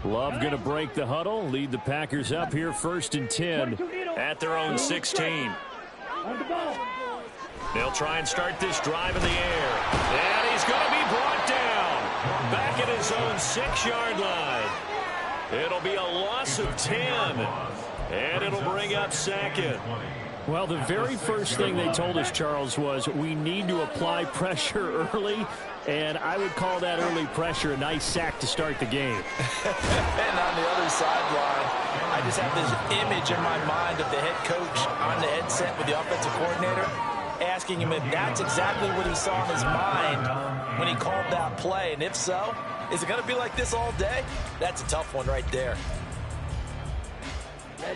Love going to break the huddle, lead the Packers up here 1st and 10 at their own 16. They'll try and start this drive in the air. And he's going to be brought down back at his own 6-yard line. It'll be a loss of 10, and it'll bring up 2nd. Well, the very first thing they told us, Charles, was we need to apply pressure early, and I would call that early pressure a nice sack to start the game. And on the other sideline, I just have this image in my mind of the head coach on the headset with the offensive coordinator asking him if that's exactly what he saw in his mind when he called that play. And if so, is it going to be like this all day? That's a tough one right there.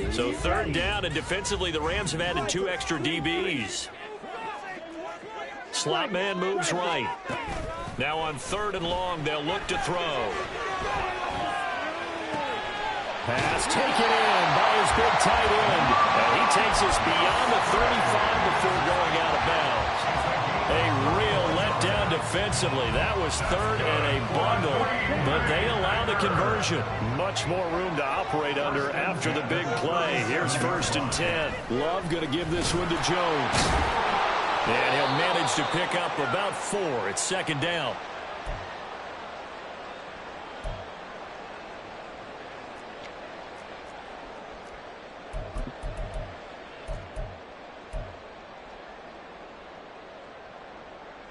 So 3rd down, and defensively the Rams have added 2 extra DBs. Slot man moves right. Now on 3rd and long, they'll look to throw. Pass taken in by his big tight end. And he takes us beyond the 35 before going out of bounds. A real letdown defensively. That was 3rd and a bundle, but they allow the conversion. Much more room to operate under after the big play. Here's 1st and 10. Love going to give this one to Jones. And he'll manage to pick up about 4. It's 2nd down.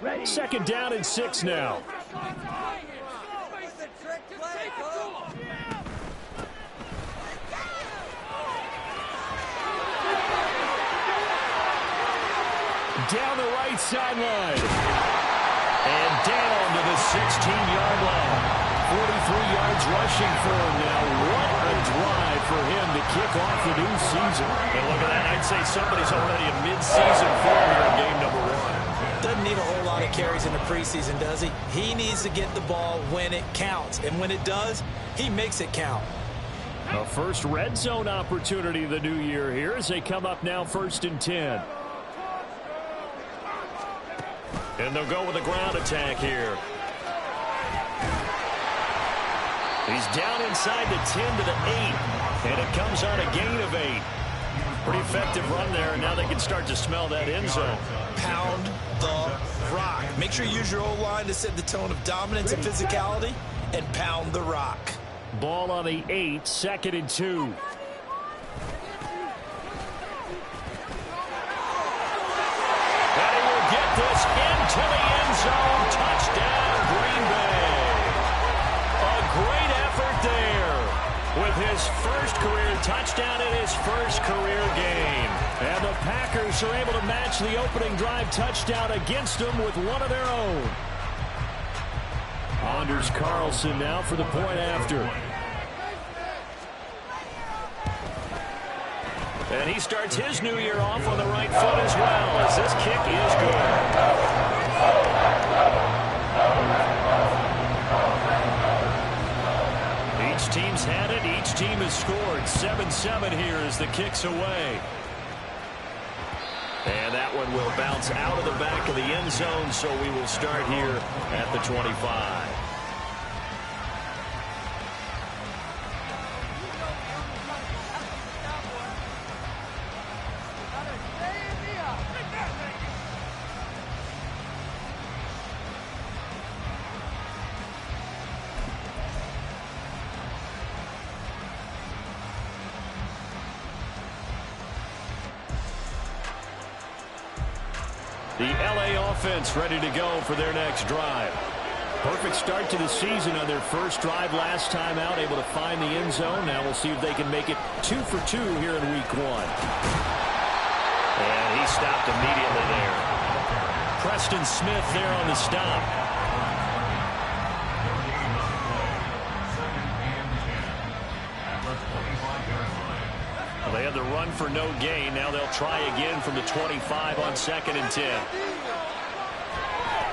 Ready. 2nd down and 6 now. Down the right sideline. And down to the 16-yard line. 43 yards rushing for him now. What a drive for him to kick off the new season. And look at that. I'd say somebody's already in mid-season form here in game number 1. Doesn't need a whole lot of carries in the preseason, does he? He needs to get the ball when it counts. And when it does, he makes it count. A first red zone opportunity of the new year here as they come up now 1st and 10. And they'll go with a ground attack here. He's down inside the 10 to the 8. And it comes on a gain of 8. Pretty effective run there, and now they can start to smell that end zone. Pound the rock. Make sure you use your O-line to set the tone of dominance and physicality, and pound the rock. Ball on the 8, 2nd and 2. And he will get this into the end zone. Touchdown, Green Bay. A great effort there with his first career touchdown in his first career game. And the Packers are able to match the opening drive touchdown against them with one of their own. Anders Carlson now for the point after. And he starts his new year off on the right foot as well, as this kick is good. Each team's had it. Each team has scored. 7-7 here as the kick's away. And that one will bounce out of the back of the end zone, so we will start here at the 25. The LA offense ready to go for their next drive. Perfect start to the season on their first drive last time out, able to find the end zone. Now we'll see if they can make it 2 for 2 here in week 1. And he stopped immediately there. Preston Smith there on the stop. They had the run for no gain. Now they'll try again from the 25 on 2nd and 10.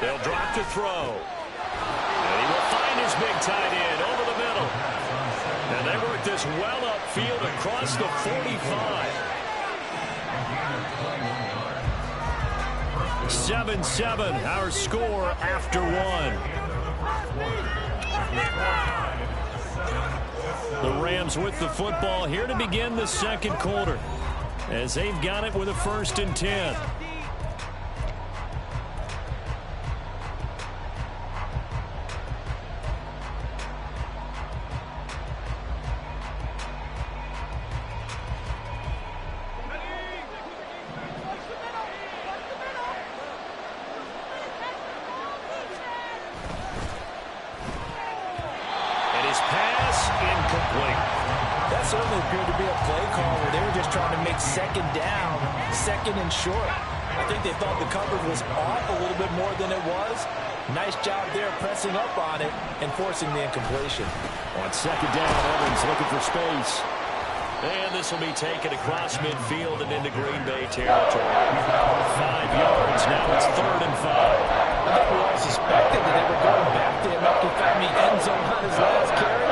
They'll drop to throw. And he will find his big tight end over the middle. And they work this well upfield across the 45. 7-7, our score after 1. Rams with the football here to begin the second quarter, as they've got it with a 1st and 10. Certainly appeared to be a play call where they were just trying to make second down, 2nd and short. I think they thought the coverage was off a little bit more than it was. Nice job there pressing up on it and forcing the incompletion. On 2nd down, Evans looking for space. And this will be taken across midfield and into Green Bay territory. 5 yards, now it's 3rd and 5. I think we all suspected that they were going back to him after finding the end zone on his last carry.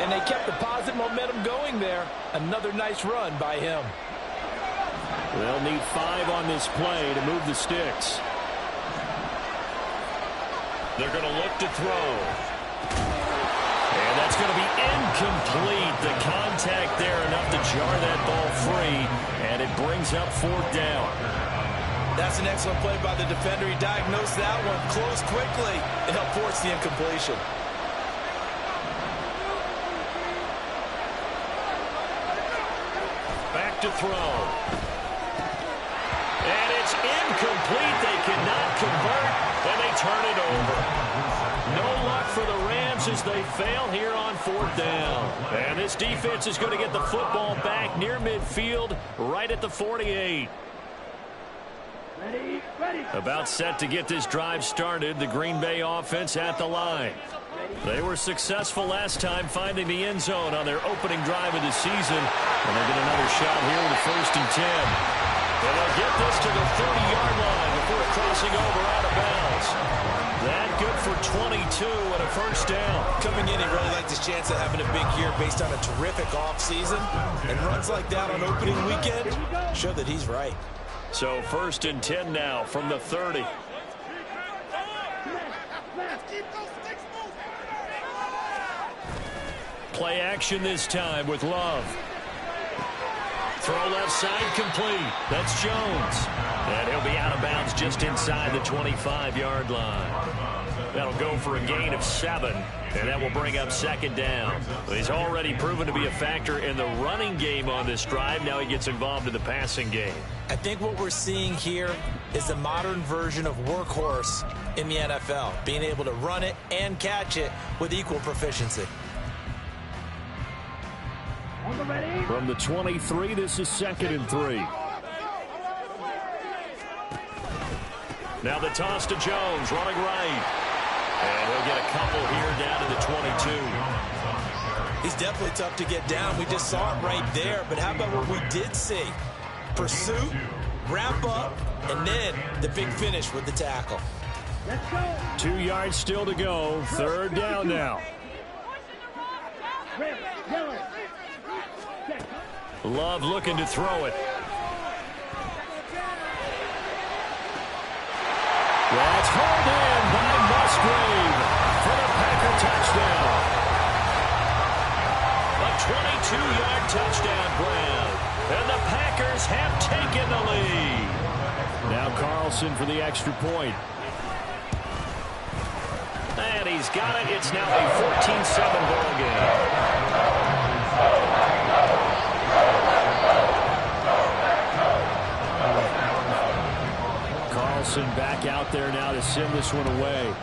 And they kept the positive momentum going there. Another nice run by him. They'll need 5 on this play to move the sticks. They're going to look to throw. And that's going to be incomplete. The contact there enough to jar that ball free. And it brings up 4th down. That's an excellent play by the defender. He diagnosed that one close quickly and helped force the incompletion. To throw. And it's incomplete. They cannot convert, and they turn it over. No luck for the Rams as they fail here on 4th down. And this defense is going to get the football back near midfield, right at the 48. About set to get this drive started. The Green Bay offense at the line. They were successful last time finding the end zone on their opening drive of the season. And they'll get another shot here with a 1st and 10. And they'll get this to the 30-yard line before crossing over out of bounds. That good for 22 and a 1st down. Coming in, he really liked his chance of having a big year based on a terrific offseason. And runs like that on opening weekend show that he's right. So 1st and 10 now from the 30. Play action this time with Love. Throw left side complete. That's Jones. And he'll be out of bounds just inside the 25-yard line. That'll go for a gain of 7, and that will bring up 2nd down. He's already proven to be a factor in the running game on this drive. Now he gets involved in the passing game. I think what we're seeing here is the modern version of workhorse in the NFL, being able to run it and catch it with equal proficiency. From the 23, this is 2nd and 3. Now the toss to Jones, running right. And he'll get a couple here down to the 22. He's definitely tough to get down. We just saw it right there. But how about what we did see? Pursuit, wrap up, and then the big finish with the tackle. 2 yards still to go. 3rd down now. Love looking to throw it. That's hauled in by Musgrave for the Packer touchdown. A 22-yard touchdown grab. And the Packers have taken the lead. Now Carlson for the extra point. And he's got it. It's now a 14-7 ball game. Carlson back out there now to send this one away.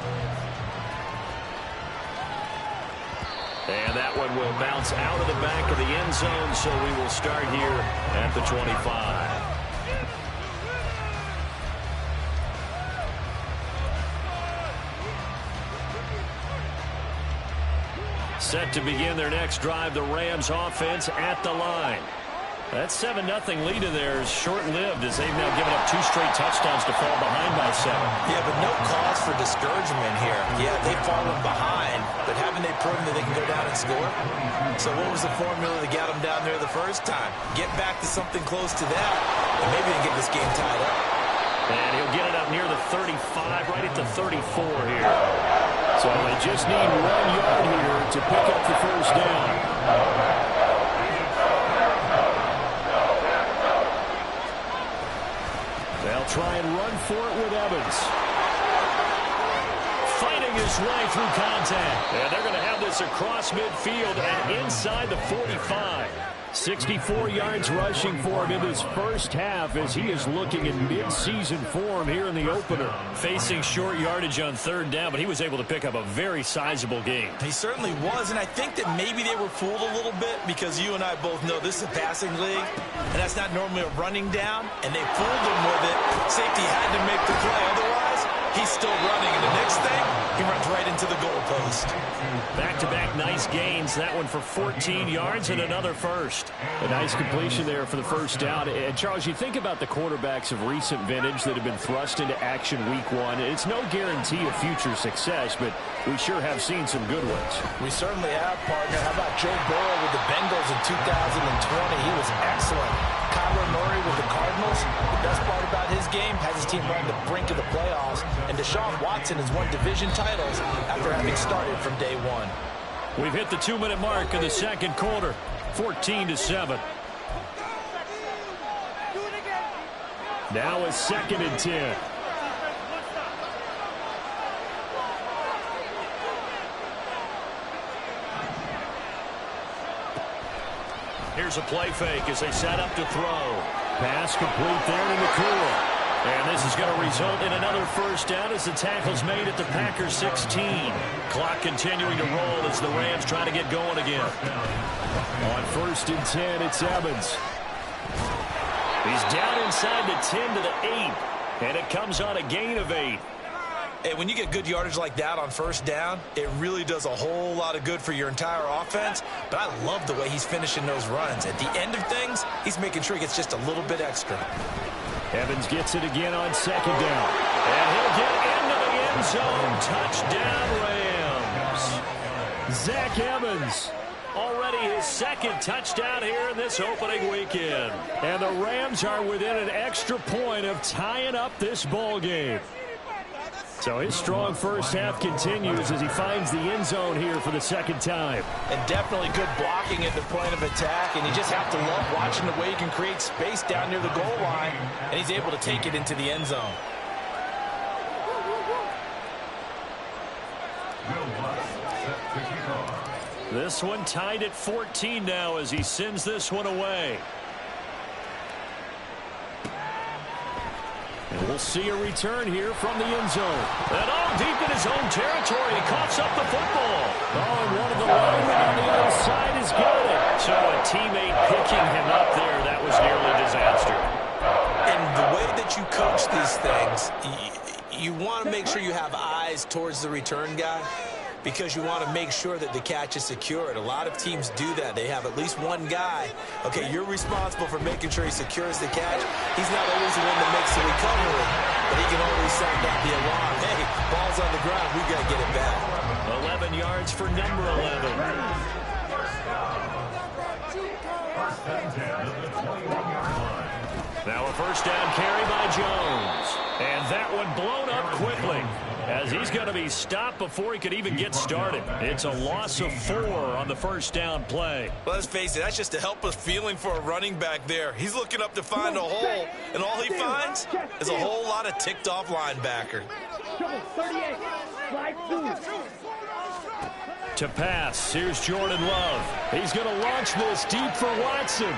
And that one will bounce out of the back of the end zone, so we will start here at the 25. Set to begin their next drive, the Rams offense at the line. That 7-0 lead of theirs short-lived as they've now given up 2 straight touchdowns to fall behind by 7. Yeah, but no cause for discouragement here. Yeah, they've fallen behind, but haven't they proven that they can go down and score? So what was the formula that got them down there the first time? Get back to something close to that, and maybe they can get this game tied up. And he'll get it up near the 35, right at the 34 here. So they just need 1 yard here to pick up the 1st down. through contact. And they're going to have this across midfield and inside the 45. 64 yards rushing for him in his first half as he is looking in mid-season form here in the opener. Facing short yardage on third down, but he was able to pick up a very sizable gain. He certainly was, and I think that maybe they were fooled a little bit because you and I both know this is a passing league, and that's not normally a running down, and they fooled him with it. Safety had to make the play, otherwise he's still running, and the next thing, he runs right into the goalpost. Back-to-back nice gains. That one for 14 yards and another first. A nice completion there for the first down. And, Charles, you think about the quarterbacks of recent vintage that have been thrust into action week one. It's no guarantee of future success, but we sure have seen some good ones. We certainly have, partner. How about Joe Burrow with the Bengals in 2020? He was excellent. Kyler Murray with the Cardinals. The best part about his game has his team on the brink of the playoffs. And Deshaun Watson has won division titles after having started from day one. We've hit the 2-minute mark in the second quarter. 14-7. Now a 2nd and 10. Here's a play fake as they set up to throw. Pass complete there to McCool. And this is going to result in another first down as the tackle's made at the Packers 16. Clock continuing to roll as the Rams try to get going again. On 1st and 10, it's Evans. He's down inside the 10 to the 8. And it comes on a gain of 8. Hey, when you get good yardage like that on first down, it really does a whole lot of good for your entire offense. But I love the way he's finishing those runs. At the end of things, he's making sure he gets just a little bit extra. Evans gets it again on 2nd down. And he'll get into the end zone. Touchdown, Rams. Zach Evans. Already his 2nd touchdown here in this opening weekend. And the Rams are within an extra point of tying up this ball game. So his strong first half continues as he finds the end zone here for the 2nd time. And definitely good blocking at the point of attack. And you just have to love watching the way he can create space down near the goal line. And he's able to take it into the end zone. This one tied at 14 now as he sends this one away. And we'll see a return here from the end zone. And deep in his own territory, he coughs up the football. And one of the linemen on the other side has got it. So a teammate picking him up there, that was nearly disaster. And the way that you coach these things, you want to make sure you have eyes towards the return guy, because you want to make sure that the catch is secured. A lot of teams do that. They have at least one guy. Okay, you're responsible for making sure he secures the catch. He's not always the one that makes the recovery, but he can always sound out the alarm. Hey, ball's on the ground. We got to get it back. 11 yards for number 11. Now a first down carry by Jones. And that one blown up quickly, as he's going to be stopped before he could even get started. It's a loss of 4 on the first down play. Well, let's face it, that's just a helpless feeling for a running back there. He's looking up to find a hole, and all he finds is a whole lot of ticked-off linebacker. To pass, here's Jordan Love. He's going to launch this deep for Watson.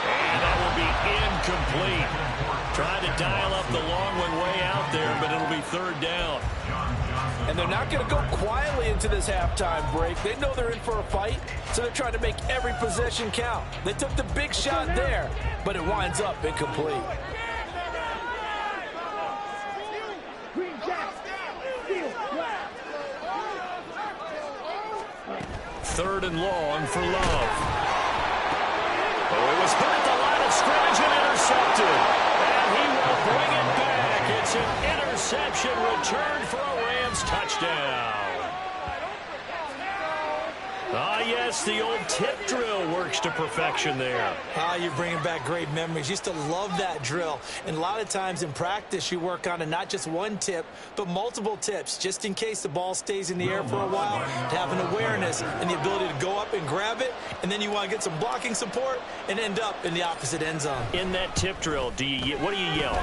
And that will be incomplete. Trying to dial up the long one way out there, but it'll be 3rd down. And they're not going to go quietly into this halftime break. They know they're in for a fight, so they're trying to make every possession count. They took the big shot there, but it winds up incomplete. Third and long for Love. Oh, it was hit at the line of scrimmage and intercepted. And he will bring it back. It's an interception return for a Rams touchdown. Ah, yes, the old tip drill works to perfection there. Ah, you're bringing back great memories. Used to love that drill. And a lot of times in practice, you work on it, not just one tip, but multiple tips, just in case the ball stays in the air for a while, to have an awareness and the ability to go up and grab it, and then you want to get some blocking support and end up in the opposite end zone. In that tip drill, what do you yell?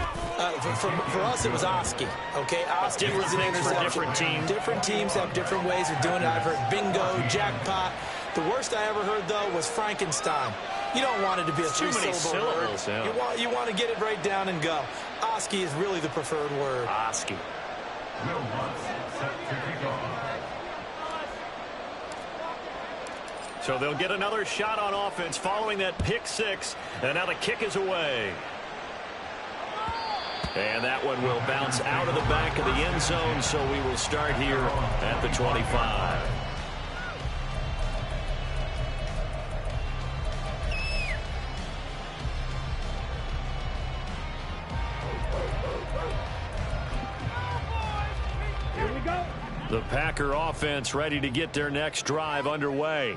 For us, it was Oski. Okay, Oski different was an things for interception. different teams. Different teams have different ways of doing it. I've heard bingo, jackpot. The worst I ever heard, though, was Frankenstein. You don't want it to be a three-syllable word. Yeah. You want to get it right down and go. Oski is really the preferred word. Oski. So they'll get another shot on offense following that pick six. And now the kick is away. And that one will bounce out of the back of the end zone, so we will start here at the 25. The Packer offense ready to get their next drive underway.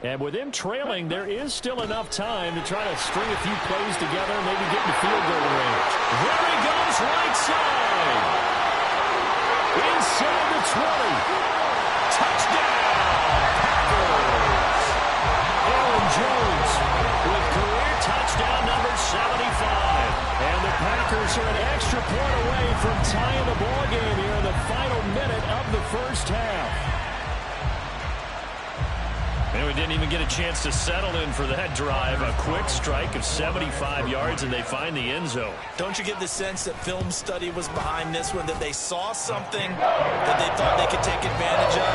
And with them trailing, there is still enough time to try to string a few plays together and maybe get in field goal range. There he goes, right side. Inside the 20. Touchdown, Packers. Aaron Jones with career touchdown number 75. And the Packers are an extra point away from tying the ball game here in the final minute of the first half. And we didn't even get a chance to settle in for that drive. A quick strike of 75 yards, and they find the end zone. Don't you get the sense that film study was behind this one, that they saw something that they thought they could take advantage of?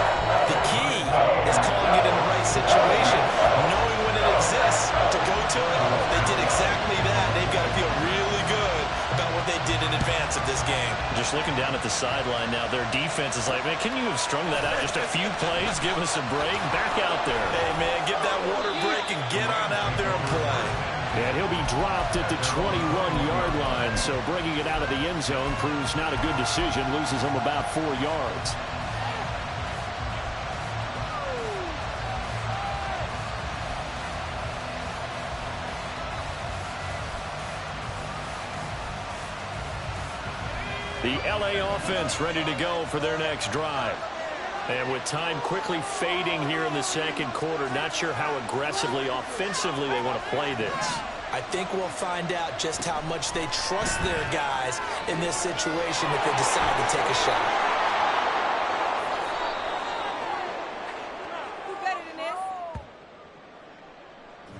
The key is calling it in the right situation, knowing when it exists to go to it. They did exactly that. They've got to feel really good about what they did in advance of this game. Just looking down at the sideline now, their defense is like, man, can you have strung that out just a few plays? Give us a break. Back out there. Hey, man, give that water break and get on out there and play. And he'll be dropped at the 21-yard line, so bringing it out of the end zone proves not a good decision. Loses him about 4 yards. The LA offense ready to go for their next drive. And with time quickly fading here in the second quarter, not sure how aggressively, offensively they want to play this. I think we'll find out just how much they trust their guys in this situation if they decide to take a shot.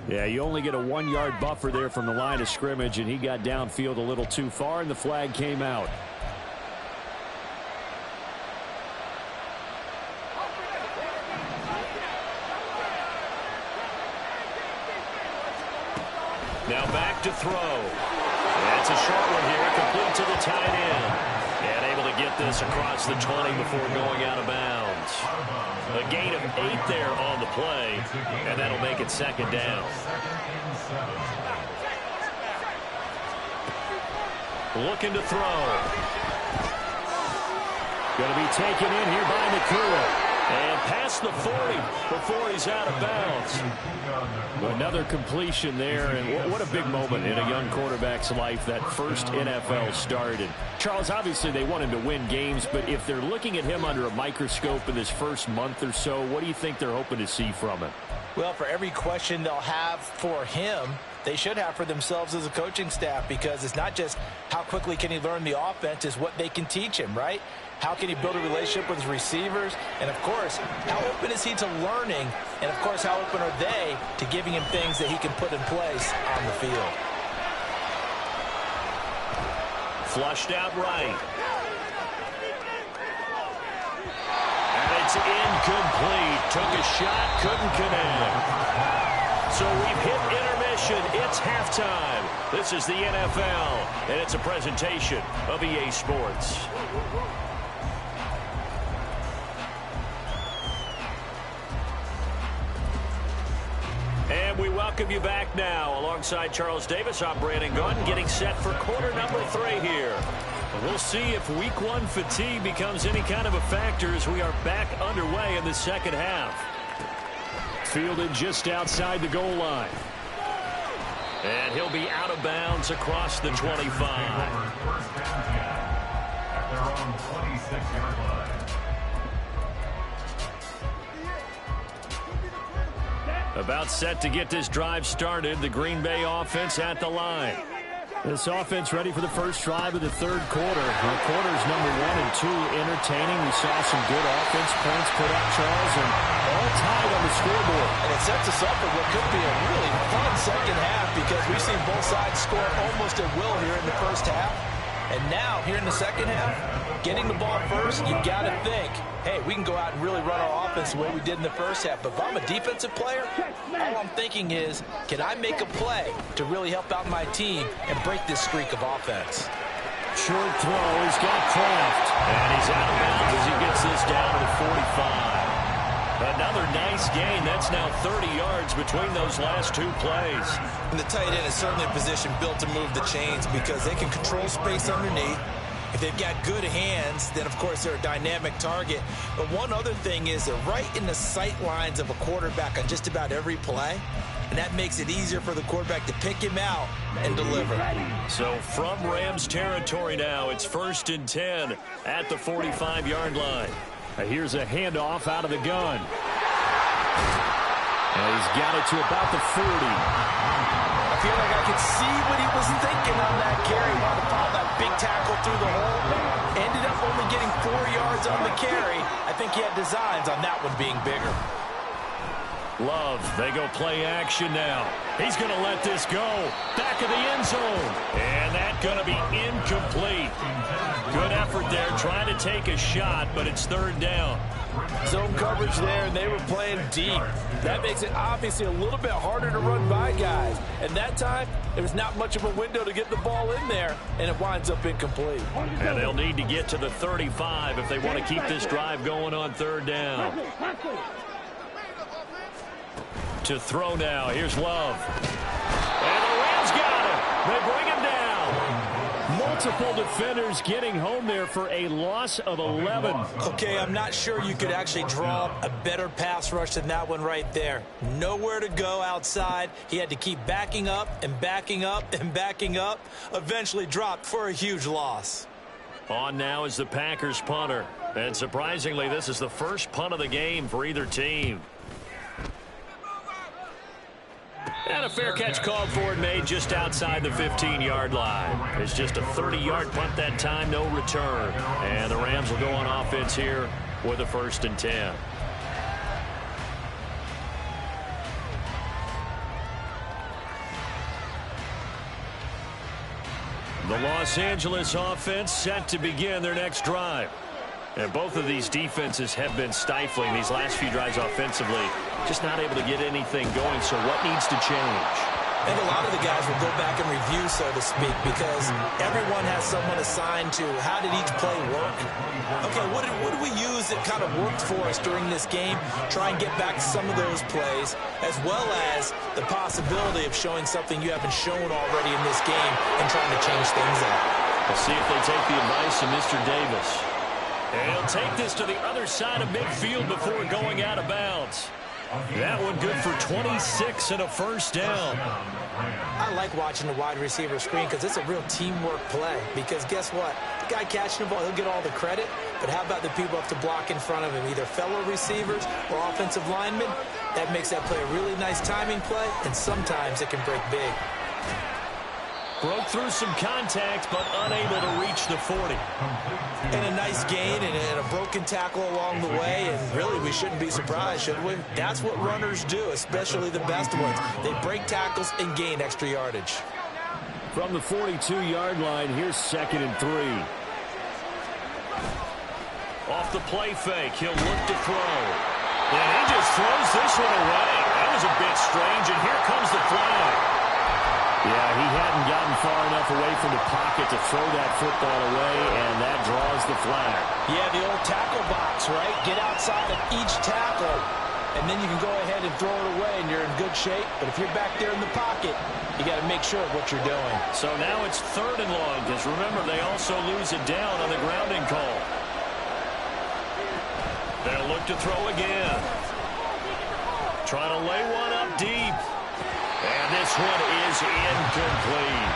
Yeah, you only get a 1-yard buffer there from the line of scrimmage, and he got downfield a little too far, and the flag came out. Now back to throw. That's a short one here, complete to the tight end. And able to get this across the 20 before going out of bounds. A gain of 8 there on the play, and that'll make it second down. Looking to throw. Going to be taken in here by Nakua. And past the 40 before he's out of bounds. Another completion there, and what a big moment in a young quarterback's life, that first NFL start. And Charles, obviously they want him to win games, but if they're looking at him under a microscope in this first month or so, what do you think they're hoping to see from him? Well, for every question they'll have for him, they should have for themselves as a coaching staff, because it's not just how quickly can he learn the offense, it's what they can teach him, right? How can he build a relationship with his receivers? And, of course, how open is he to learning? And, of course, how open are they to giving him things that he can put in place on the field? Flushed out right. And it's incomplete. Took a shot, couldn't connect. So we've hit intermission. It's halftime. This is the NFL, and it's a presentation of EA Sports. And we welcome you back now. Alongside Charles Davis, I'm Brandon Gunn, getting set for quarter number 3 here. We'll see if week 1 fatigue becomes any kind of a factor as we are back underway in the second half. fielded just outside the goal line. And he'll be out of bounds across the 25. About set to get this drive started. The Green Bay offense at the line. This offense ready for the first drive of the third quarter. Quarters number 1 and 2 entertaining. We saw some good offense points put up, Charles, and all tied on the scoreboard. And it sets us up for what could be a really fun second half because we've seen both sides score almost at will here in the first half. And now, here in the second half, getting the ball first, you got to think, hey, we can go out and really run our offense the way we did in the first half. But if I'm a defensive player, all I'm thinking is, can I make a play to really help out my team and break this streak of offense? Short throw. He's got Kraft. And he's out of bounds as he gets this down to the 45. Another nice gain. That's now 30 yards between those last two plays. And the tight end is certainly a position built to move the chains because they can control space underneath. If they've got good hands, then, of course, they're a dynamic target. But one other thing is they're right in the sight lines of a quarterback on just about every play. And that makes it easier for the quarterback to pick him out and deliver. So from Rams territory now, it's 1st and 10 at the 45-yard line. Here's a handoff out of the gun. And he's got it to about the 40. I feel like I could see what he was thinking on that carry. Wanted to pop that big tackle through the hole. Ended up only getting 4 yards on the carry. I think he had designs on that one being bigger. Love, they go play action now. He's going to let this go. Back of the end zone. And that's going to be incomplete. Good effort there, trying to take a shot, but it's 3rd down. Zone coverage there, and they were playing deep. That makes it obviously a little bit harder to run by guys. And that time, there was not much of a window to get the ball in there, and it winds up incomplete. And they'll need to get to the 35 if they want to keep this drive going on 3rd down. To throw now. Here's Love. And the Rams got him. They bring him down. Multiple defenders getting home there for a loss of 11. Okay, I'm not sure you could actually draw a better pass rush than that one right there. Nowhere to go outside. He had to keep backing up and backing up and backing up. Eventually dropped for a huge loss. On now is the Packers punter. And surprisingly, this is the first punt of the game for either team. And a fair catch called for and made just outside the 15-yard line. It's just a 30-yard punt that time, no return. And the Rams will go on offense here with a 1st and 10. The Los Angeles offense set to begin their next drive. And both of these defenses have been stifling these last few drives offensively. Just not able to get anything going, so what needs to change? I think a lot of the guys will go back and review, so to speak, because everyone has someone assigned to how did each play work. Okay, what did we use that kind of worked for us during this game? Try and get back to some of those plays, as well as the possibility of showing something you haven't shown already in this game and trying to change things up. We'll see if they take the advice of Mr. Davis. And he'll take this to the other side of midfield before going out of bounds. That one good for 26 and a 1st down. I like watching the wide receiver screen because it's a real teamwork play. Because guess what? The guy catching the ball, he'll get all the credit. But how about the people have to block in front of him, either fellow receivers or offensive linemen? That makes that play a really nice timing play, and sometimes it can break big. Broke through some contact, but unable to reach the 40. And a nice gain and a broken tackle along the way, and really we shouldn't be surprised, should we? That's what runners do, especially the best ones. They break tackles and gain extra yardage. From the 42-yard line, here's 2nd and 3. Off the play fake, he'll look to throw. And he just throws this one away. That was a bit strange, and here comes the flag. Yeah, he hadn't gotten far enough away from the pocket to throw that football away, and that draws the flag. Yeah, the old tackle box, right? Get outside of each tackle, and then you can go ahead and throw it away, and you're in good shape. But if you're back there in the pocket, you got to make sure of what you're doing. So now it's 3rd and long, because remember, they also lose it down on the grounding call. They'll look to throw again. Trying to lay one up deep. And this one is incomplete.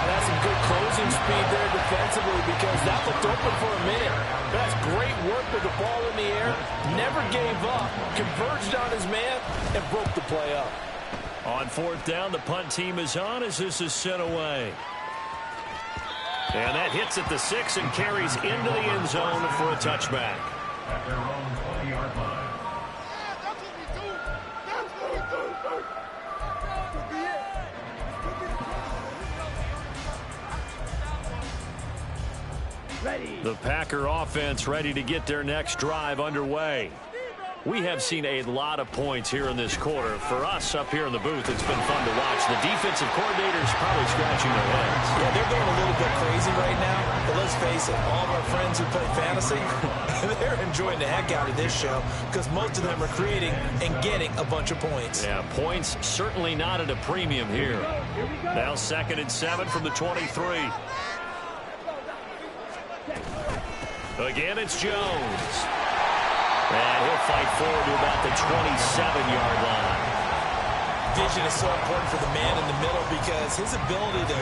That's some good closing speed there defensively because that looked open for a minute. That's great work with the ball in the air. Never gave up. Converged on his man and broke the play up. On fourth down, the punt team is on as this is sent away. And that hits at the 6 and carries into the end zone for a touchback. At their own 20-yard line. The Packer offense ready to get their next drive underway. We have seen a lot of points here in this quarter. For us up here in the booth, it's been fun to watch. The defensive coordinators probably scratching their heads. Yeah, they're going a little bit crazy right now. But let's face it, all of our friends who play fantasy, they're enjoying the heck out of this show because most of them are creating and getting a bunch of points. Yeah, points certainly not at a premium here. Now 2nd and 7 from the 23. Again, it's Jones. And he'll fight forward to about the 27-yard line. Vision is so important for the man in the middle because his ability to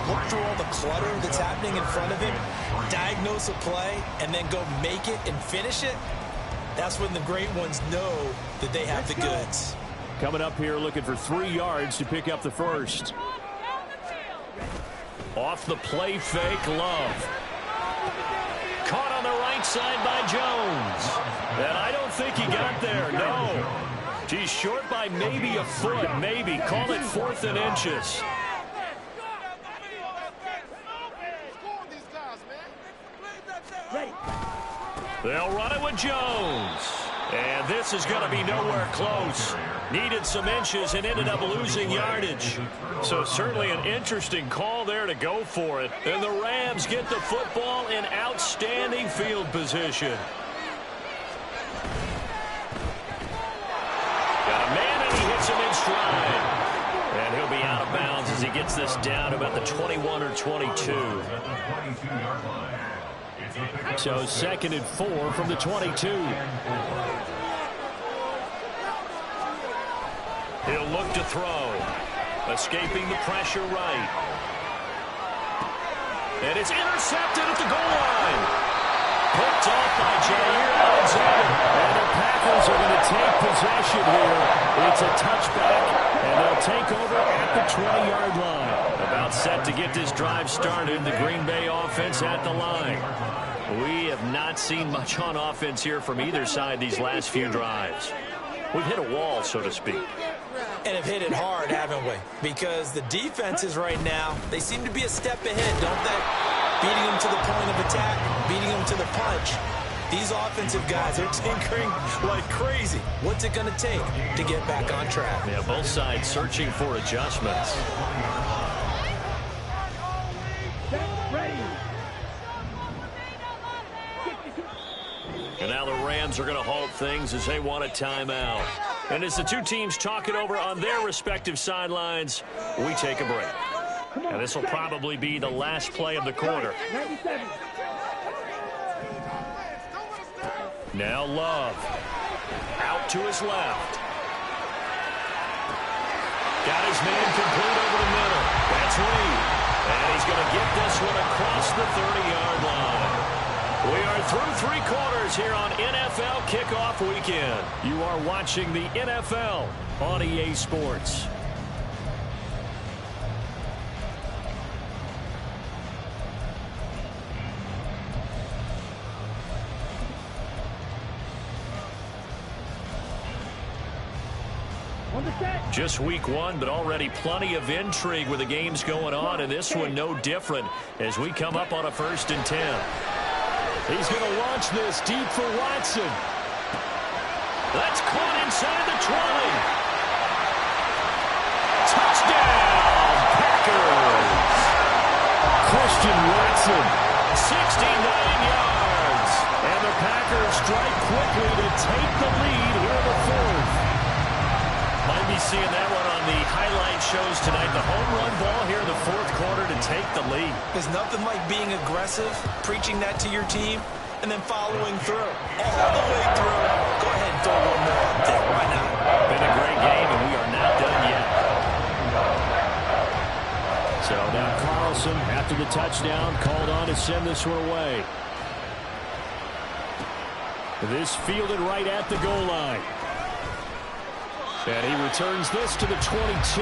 look through all the clutter that's happening in front of him, diagnose a play, and then go make it and finish it, that's when the great ones know that they have the goods. Coming up here looking for 3 yards to pick up the first. Off the play fake, Love. Caught on the right side by Jones. And I don't think he got there, no. He's short by maybe a foot, maybe. Call it 4th and inches. They'll run it with Jones. And this is going to be nowhere close. Needed some inches and ended up losing yardage. So certainly an interesting call there to go for it. And the Rams get the football in outstanding field position. Got a man and he hits him in stride. And he'll be out of bounds as he gets this down about the 21 or 22. So 2nd and 4 from the 22. He'll look to throw. Escaping the pressure right. And it's intercepted at the goal line. Picked off by Jair Alexander. And the Packers are going to take possession here. It's a touchback, and they'll take over at the 20-yard line. About set to get this drive started. The Green Bay offense at the line. We have not seen much on offense here from either side these last few drives. We've hit a wall, so to speak. And have hit it hard, haven't we? Because the defenses right now, they seem to be a step ahead, don't they? Beating them to the point of attack, beating them to the punch. These offensive guys are tinkering like crazy. What's it going to take to get back on track? Yeah, both sides searching for adjustments. And now the Rams are going to halt things as they want a timeout. And as the two teams talk it over on their respective sidelines, we take a break. And this will probably be the last play of the quarter. Now Love. Out to his left. Got his man complete over the middle. That's Reed. And he's going to get this one across the 30-yard line. We are through 3 quarters here on NFL Kickoff Weekend. You are watching the NFL on EA Sports. Just week 1, but already plenty of intrigue with the games going on, and this one no different as we come up on a 1st and 10. He's going to launch this deep for Watson. That's caught inside the 20. Touchdown, Packers. Christian Watson. 69 yards. And the Packers strike quickly to take the lead here in the 4th. Might be seeing that one on the highlight shows tonight. The home run ball here in the 4th quarter to take the lead. There's nothing like being aggressive, preaching that to your team, and then following through. All the way through. Go ahead and throw one more up there. Why not? the touchdown, called on to send this one away. This fielded right at the goal line. And he returns this to the 22.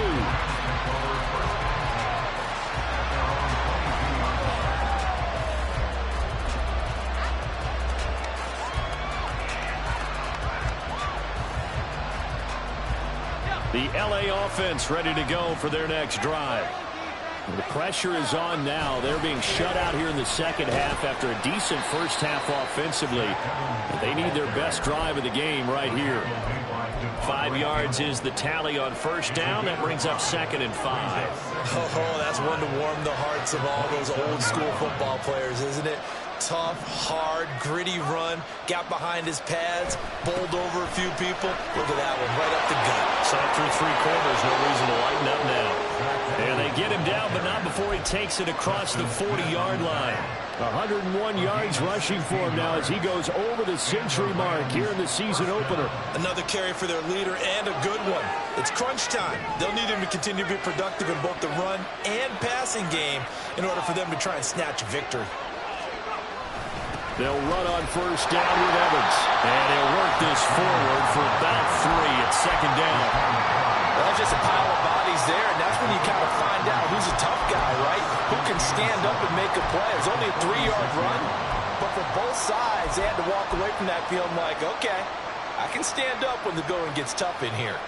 The LA offense ready to go for their next drive. The pressure is on now. They're being shut out here in the second half after a decent first half offensively. They need their best drive of the game right here. 5 yards is the tally on first down. That brings up 2nd and 5. Oh, that's one to warm the hearts of all those old school football players, isn't it? Tough, hard, gritty run. Got behind his pads, bowled over a few people. Look at that one, right up the gut. Saw through 3 quarters. No reason to lighten up now. And they get him down, but not before he takes it across the 40-yard line. 101 yards rushing for him now as he goes over the century mark here in the season opener. Another carry for their leader and a good one. It's crunch time. They'll need him to continue to be productive in both the run and passing game in order for them to try and snatch a victory. They'll run on first down with Evans. And he'll work this forward for about 3 at second down. Well, that's just a pile of bodies there, and that's when you kind of find out who's a tough guy, right? Who can stand up and make a play. It's only a 3-yard run, but for both sides, they had to walk away from that feeling like, okay, I can stand up when the going gets tough in here.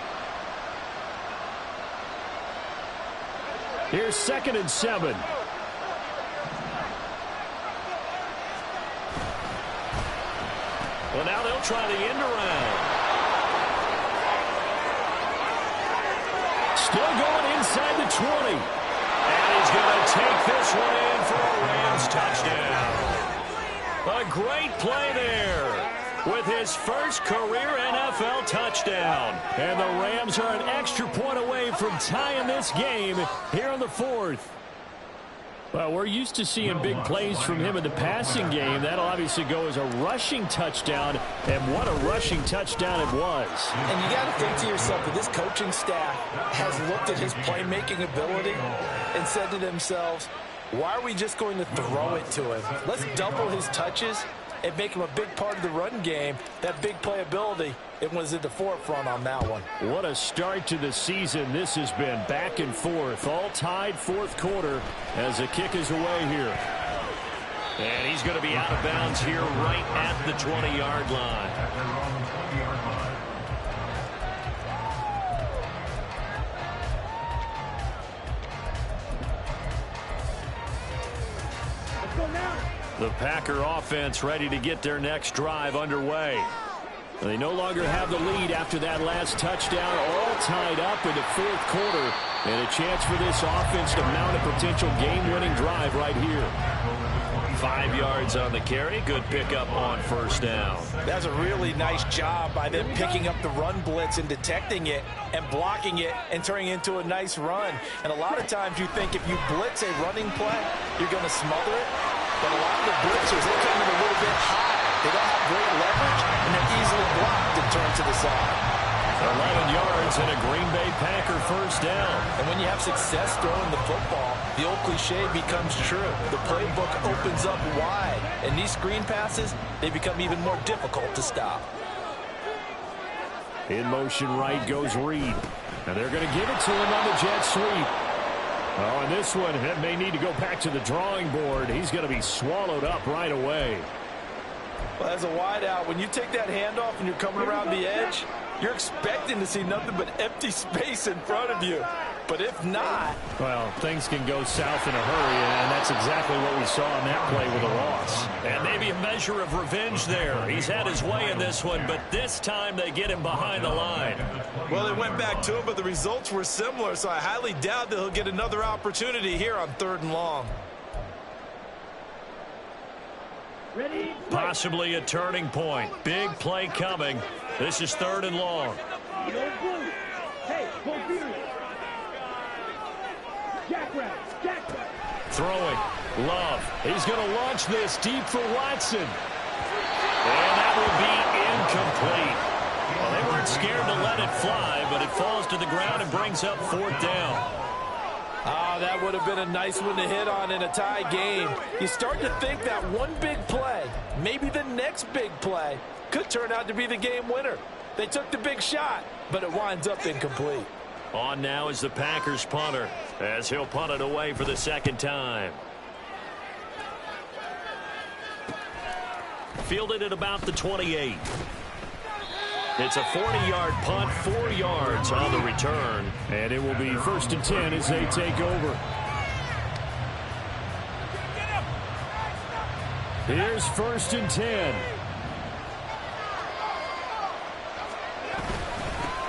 Here's 2nd and 7. Well, now they'll try the end around. Still going inside the 20. And he's going to take this one in for a Rams touchdown. A great play there with his first career NFL touchdown. And the Rams are an extra point away from tying this game here in the 4th. Well, we're used to seeing big plays from him in the passing game. That'll obviously go as a rushing touchdown, and what a rushing touchdown it was. And you got to think to yourself that this coaching staff has looked at his playmaking ability and said to themselves, why are we just going to throw it to him? Let's double his touches and make him a big part of the run game. That big playability, it was at the forefront on that one. What a start to the season this has been. Back and forth, all tied 4th quarter as the kick is away here. And he's going to be out of bounds here right at the 20-yard line. The Packer offense ready to get their next drive underway. They no longer have the lead after that last touchdown, all tied up in the 4th quarter, and a chance for this offense to mount a potential game-winning drive right here. 5 yards on the carry. Good pickup on first down. That's a really nice job by them picking up the run blitz and detecting it and blocking it and turning it into a nice run. And a lot of times you think if you blitz a running play, you're going to smother it. But a lot of the blitzers, they come in a little bit high. They don't have great leverage, and they're easily blocked and turned to the side. 11 yards and a Green Bay Packer first down. And when you have success throwing the football, the old cliche becomes true. The playbook opens up wide, and these screen passes, they become even more difficult to stop. In motion right goes Reed. And they're going to give it to him on the jet sweep. Oh, and this one, it may need to go back to the drawing board. He's going to be swallowed up right away. Well, as a wideout, when you take that handoff and you're coming around the edge, you're expecting to see nothing but empty space in front of you. But if not... well, things can go south in a hurry, and that's exactly what we saw on that play with a loss. And maybe a measure of revenge there. He's had his way in this one, but this time they get him behind the line. Well, they went back to him, but the results were similar, so I highly doubt that he'll get another opportunity here on 3rd and long. Ready? Possibly a turning point. Big play coming. This is 3rd and long. Throwing. Love. He's going to launch this deep for Watson. And that will be incomplete. Well, they weren't scared to let it fly, but it falls to the ground and brings up 4th down. Oh, that would have been a nice one to hit on in a tie game. You start to think that one big play, maybe the next big play, could turn out to be the game winner. They took the big shot, but it winds up incomplete. On now is the Packers punter, as he'll punt it away for the second time. Fielded at about the 28. It's a 40-yard punt, 4 yards on the return. And it will be 1st and 10 as they take over. Here's 1st and 10.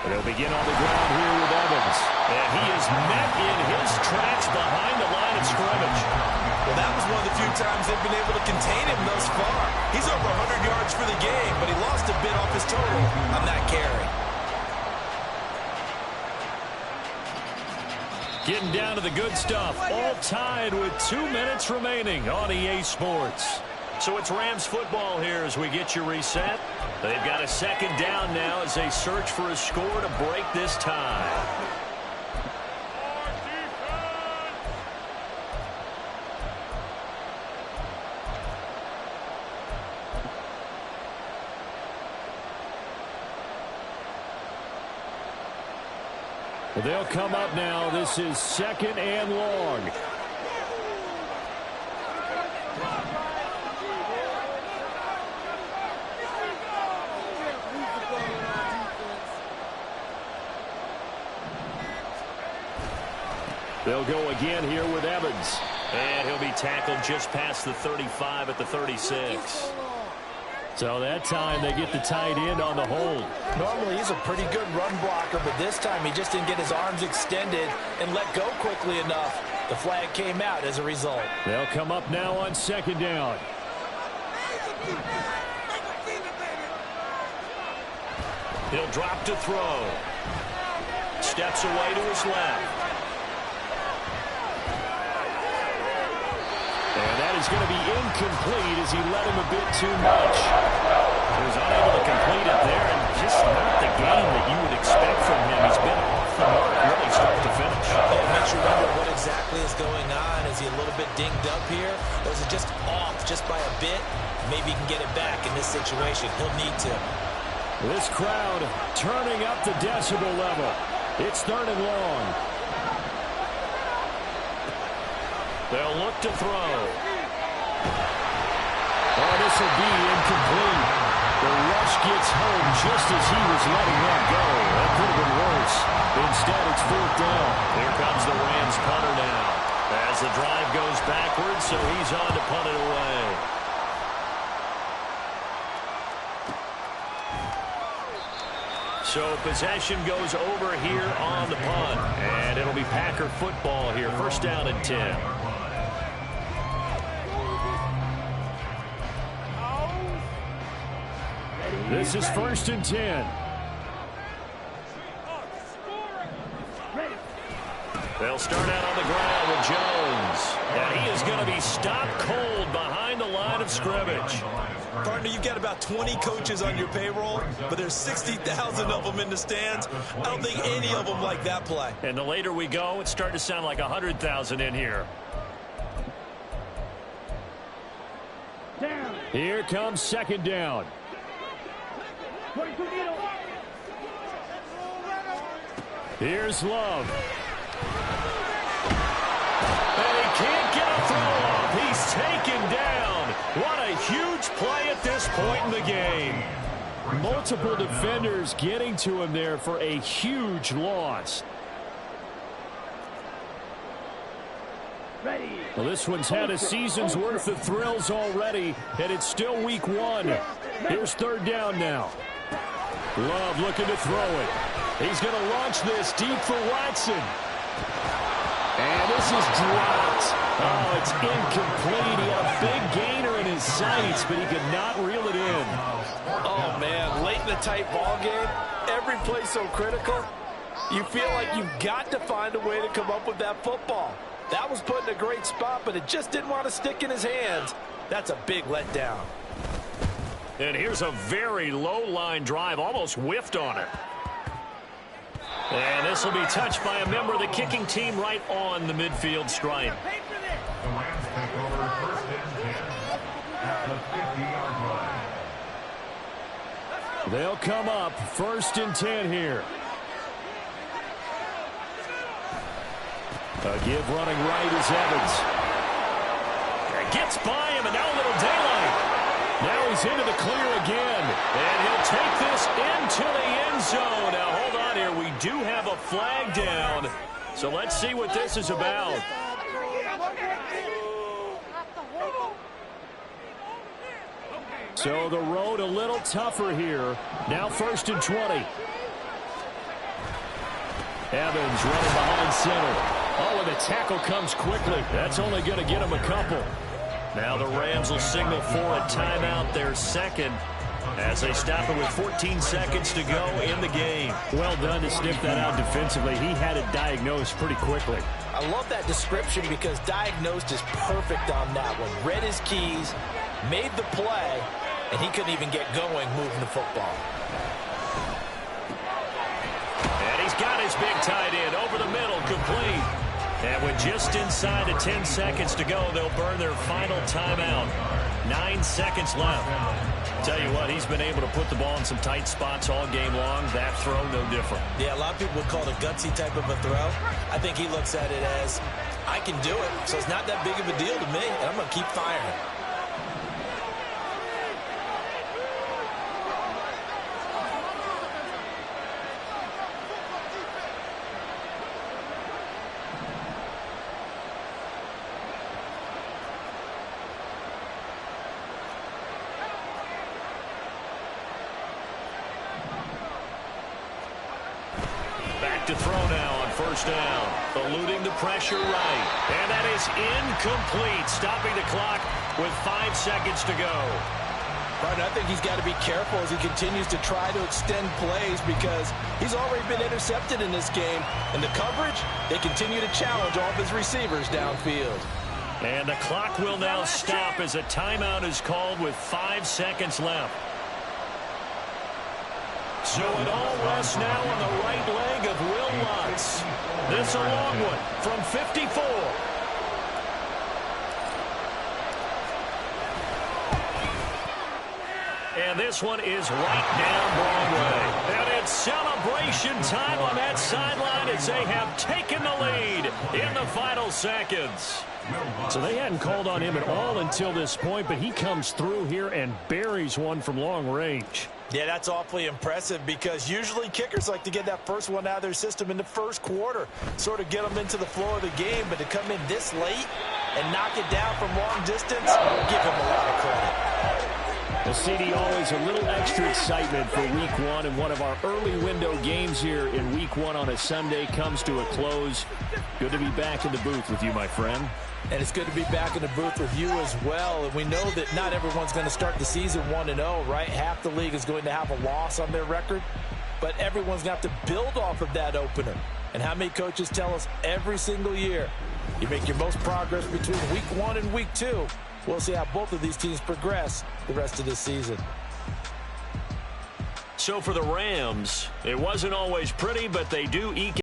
And they'll begin on the ground here with Evans. And he is met in his tracks behind the line of scrimmage. Well, that was one of the few times they've been able to contain him thus far. He's over 100 yards for the game, but he lost a bit off his total on that carry. Getting down to the good stuff. All tied with 2 minutes remaining on EA Sports. So it's Rams football here as we get you reset. They've got a second down now as they search for a score to break this tie. They'll come up now. This is 2nd and long. They'll go again here with Evans. And he'll be tackled just past the 35 at the 36. So that time they get the tight end on the hold. Normally he's a pretty good run blocker, but this time he just didn't get his arms extended and let go quickly enough. The flag came out as a result. They'll come up now on 2nd down. He'll drop to throw. Steps away to his left. And that is going to be incomplete as he let him a bit too much. He was unable to complete it there, and just not the game that you would expect from him. He's been off the mark really start to finish. It makes you wonder what exactly is going on. Is he a little bit dinged up here? Or is it just off just by a bit? Maybe he can get it back in this situation. He'll need to. This crowd turning up the decibel level. It's 3rd and long. They'll look to throw. Oh, this will be incomplete. The rush gets home just as he was letting that go. That could have been worse. Instead, it's 4th down. Here comes the Rams punter now. As the drive goes backwards, so he's on to punt it away. So possession goes over here on the punt. And it'll be Packer football here. 1st down and 10. This is 1st and 10. They'll start out on the ground with Jones. And he is going to be stopped cold behind the line of scrimmage. Partner, you've got about 20 coaches on your payroll, but there's 60,000 of them in the stands. I don't think any of them like that play. And the later we go, it's starting to sound like 100,000 in here. Here comes 2nd down. Here's Love. And he can't get a throw off. He's taken down. What a huge play at this point in the game. Multiple defenders getting to him there for a huge loss. Well, this one's had a season's worth of thrills already, and it's still week 1. Here's 3rd down now. Love looking to throw it. He's going to launch this deep for Watson. And this is dropped. Oh, it's incomplete. He had a big gainer in his sights, but he could not reel it in. Oh, man, late in the tight ball game, every play so critical, you feel like you've got to find a way to come up with that football. That was put in a great spot, but it just didn't want to stick in his hands. That's a big letdown. And here's a very low line drive, almost whiffed on it. And this This will be touched by a member of the kicking team right on the midfield stripe. The Rams take over first and 10 at the 50-yard line. They'll come up first and 10 here. A give running right is Evans. Gets by him, and now a little daylight. Now he's into the clear again. And he'll take this into the end zone. Now, hold on here. We do have a flag down. So let's see what this is about. So the road a little tougher here. Now first and 20. Evans running behind center. Oh, and the tackle comes quickly. That's only going to get him a couple. Now the Rams will signal for a timeout, their second, as they stop it with 14 seconds to go in the game. Well done to sniff that out defensively. He had it diagnosed pretty quickly. I love that description because diagnosed is perfect on that one. Read his keys, made the play, and he couldn't even get going moving the football. And he's got his big tight end over the middle, complete. And with just inside of 10 seconds to go, they'll burn their final timeout. 9 seconds left. Tell you what, he's been able to put the ball in some tight spots all game long. That throw, no different. Yeah, a lot of people would call it a gutsy type of a throw. I think he looks at it as, I can do it, so it's not that big of a deal to me, and I'm going to keep firing. To throw now on first down. Eluding the pressure right. And that is incomplete. Stopping the clock with 5 seconds to go. Right, I think he's got to be careful as he continues to try to extend plays because he's already been intercepted in this game. And the coverage, they continue to challenge all of his receivers downfield. And the clock will now stop as a timeout is called with 5 seconds left. So it all rests now on the right leg of Will Lutz. This a long one from 54. And this one is right down Broadway. And it's celebration time on that sideline as they have taken the lead in the final seconds. So they hadn't called on him at all until this point, but he comes through here and buries one from long range. Yeah, that's awfully impressive because usually kickers like to get that first one out of their system in the first quarter, sort of get them into the flow of the game, but to come in this late and knock it down from long distance, give him a lot of credit. The CD always a little extra excitement for week one, and one of our early window games here in week one on a Sunday comes to a close. Good to be back in the booth with you, my friend. And it's good to be back in the booth with you as well. And we know that not everyone's going to start the season 1-0, right? Half the league is going to have a loss on their record. But everyone's going to have to build off of that opener. And how many coaches tell us every single year, you make your most progress between week 1 and week 2. We'll see how both of these teams progress the rest of this season. So for the Rams, it wasn't always pretty, but they do eke